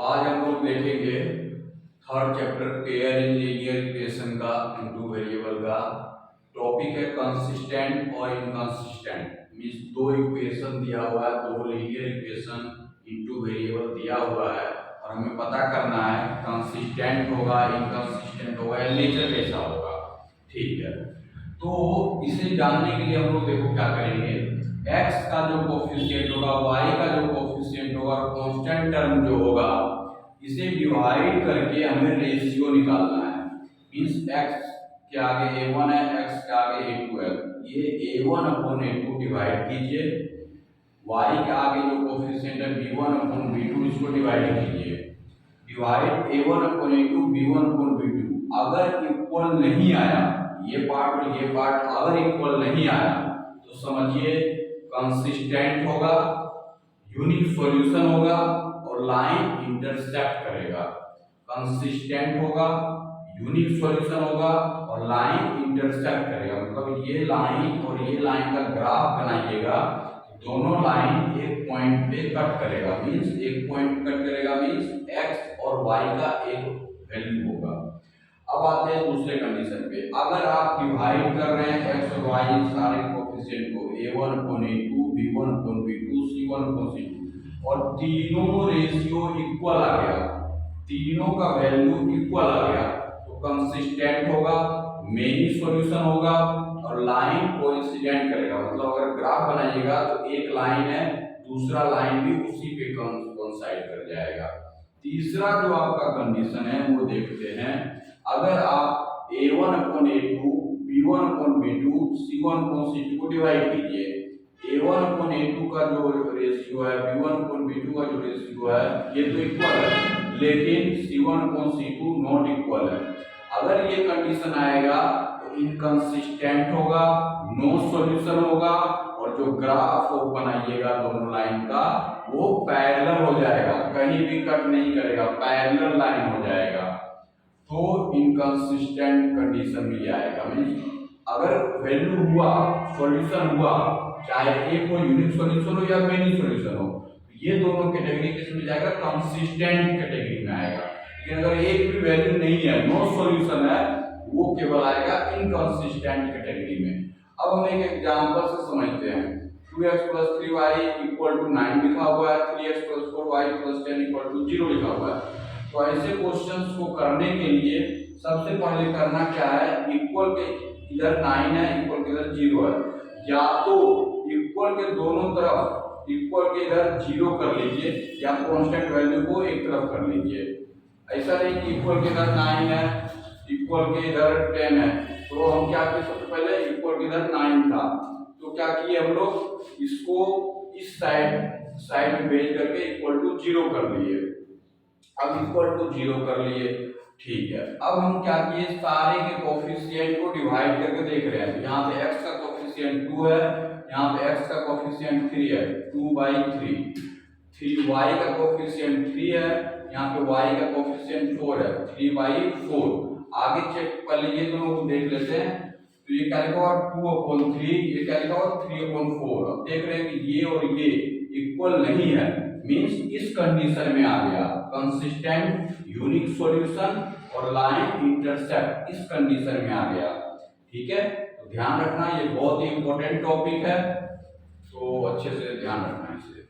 आज हम लोग देखेंगे third chapter pair in linear equation का इनटू वेरिएबल का टॉपिक है कंसिस्टेंट और इनकंसिस्टेंट। मींस दो इक्वेशन दिया हुआ है, दो लीनियर इक्वेशन इनटू वेरिएबल दिया हुआ है और हमें पता करना है कंसिस्टेंट होगा इनकंसिस्टेंट होगा या नेचर कैसा होगा। ठीक है, तो इसे जानने के लिए हम लोग देखो क्या करेंगे, x का जो कोफिशिएंट होगा, y का जो कोफिशिएंट होगा और कांस्टेंट टर्म जो होगा इसे डिवाइड करके हमें रेशियो निकालना है। मींस x के आगे a1 है, x के आगे a2 है, ये a1 अपॉन a2 डिवाइड कीजिए, y के आगे जो कोफिशिएंट है b1 अपॉन b2 इसको डिवाइड कीजिए, divide a1 upon a2 b1 upon b2। अगर इक्वल नहीं आया, ये पार्ट और ये पार्ट अगर इक्वल नहीं आया तो समझिए कंसिस्टेंट होगा, यूनिक सॉल्यूशन होगा और लाइन इंटरसेप्ट करेगा। कंसिस्टेंट होगा, यूनिक सॉल्यूशन होगा और लाइन इंटरसेप्ट करेगा। मतलब ये लाइन और ये लाइन का ग्राफ बनाइएगा, दोनों लाइन एक पॉइंट पे कट करेगा। मींस एक पॉइंट कट करेगा मींस x और y का एक वैल्यू होगा। अब आते हैं दूसरे कंडीशन पे, अगर आप डिवाइड कर रहे हैं x और y सारे कोफिशिएंट को a1 upon a2 b1 upon b2 c1 upon c2 और तीनों रेशियो इक्वल आ गया, तीनों का वैल्यू इक्वल आ गया तो कंसिस्टेंट होगा, मेनी सॉल्यूशन होगा और लाइन कोइंसिडेंट करेगा। मतलब अगर ग्राफ बनाइएगा तो एक लाइन है, दूसरा लाइन भी उसी पे कोइंसाइड कर जाएगा। तीसरा जो आपका कंडीशन है वो देखते हैं, अगर आप a1 upon a2 b1 upon b2 c1 upon c2 को डिवाइड कीजिए, a1 अपॉन a2 का जो रेशियो है b1 अपॉन b2 का जो रेशियो है ये तो इक्वल है, लेकिन c1 upon c2 not equal है। अगर ये कंडीशन आएगा तो इनकंसिस्टेंट होगा, नो सॉल्यूशन होगा और जो ग्राफ बनाइएगा दोनों लाइन का वो पैरेलल हो जाएगा, कहीं भी कट नहीं करेगा, पैरेलल लाइन हो जाएगा, तो इनकंसिस्टेंट कंडीशन में आएगा। मींस अगर वैल्यू हुआ, सॉल्यूशन हुआ, चाहे एक हो यूनिक सॉल्यूशन हो या मेनी सॉल्यूशन हो, ये दोनों कैटेगरी किस में जाएगा, कंसिस्टेंट कैटेगरी में आएगा। लेकिन अगर एक भी वैल्यू नहीं है, नो सॉल्यूशन है, वो केवल आएगा इनकंसिस्टेंट कैटेगरी में। अब हम एक एग्जांपल से समझते हैं, 2x + 3y = 9 लिखा हुआ है, 3x + 4y + 10 = 0 लिखा हुआ है। तो ऐसे क्वेश्चंस को करने के लिए सबसे पहले करना क्या है, इक्वल के इधर 9 है, इक्वल के इधर 0 है, या तो इक्वल के दोनों तरफ इक्वल के इधर 0 कर लीजिए या कांस्टेंट वैल्यू को एक तरफ कर लीजिए। ऐसा नहीं कि इक्वल के इधर 9 है, इक्वल के इधर 10 है, तो हम क्या किए, सबसे पहले इक्वल के इधर 9 था तो क्या किए हम लोग, इसको इस साइड में भेज करके =0 कर लिए। अब =0 कर लिए, ठीक है। अब हम क्या किए, सारे के कोफिशिएंट को डिवाइड करके देख रहे हैं। यहाँ पे x का कोफिशिएंट 2 है, यहाँ पे x का कोफिशिएंट 3 है, 2/3, 3y का कोफिशिएंट 3 है, यहाँ पे y का कोफिशिएंट 4 है, 3/4। आगे चेक कर लीजिए, दोनों को देख लेते हैं। तो ये क्या लिखा हुआ 2/3, ये क्या लिखा हुआ 3/4। अब देख रहे हैं कि ये और ये इक्वल नहीं है, मींस इस कंडीशन में आ गया कंसिस्टेंट, यूनिक सॉल्यूशन और लाइन इंटरसेप्ट, इस कंडीशन में आ गया। ठीक है, तो ध्यान रखना, ये बहुत ही इंपॉर्टेंट टॉपिक है, तो अच्छे से ध्यान रखना इसे।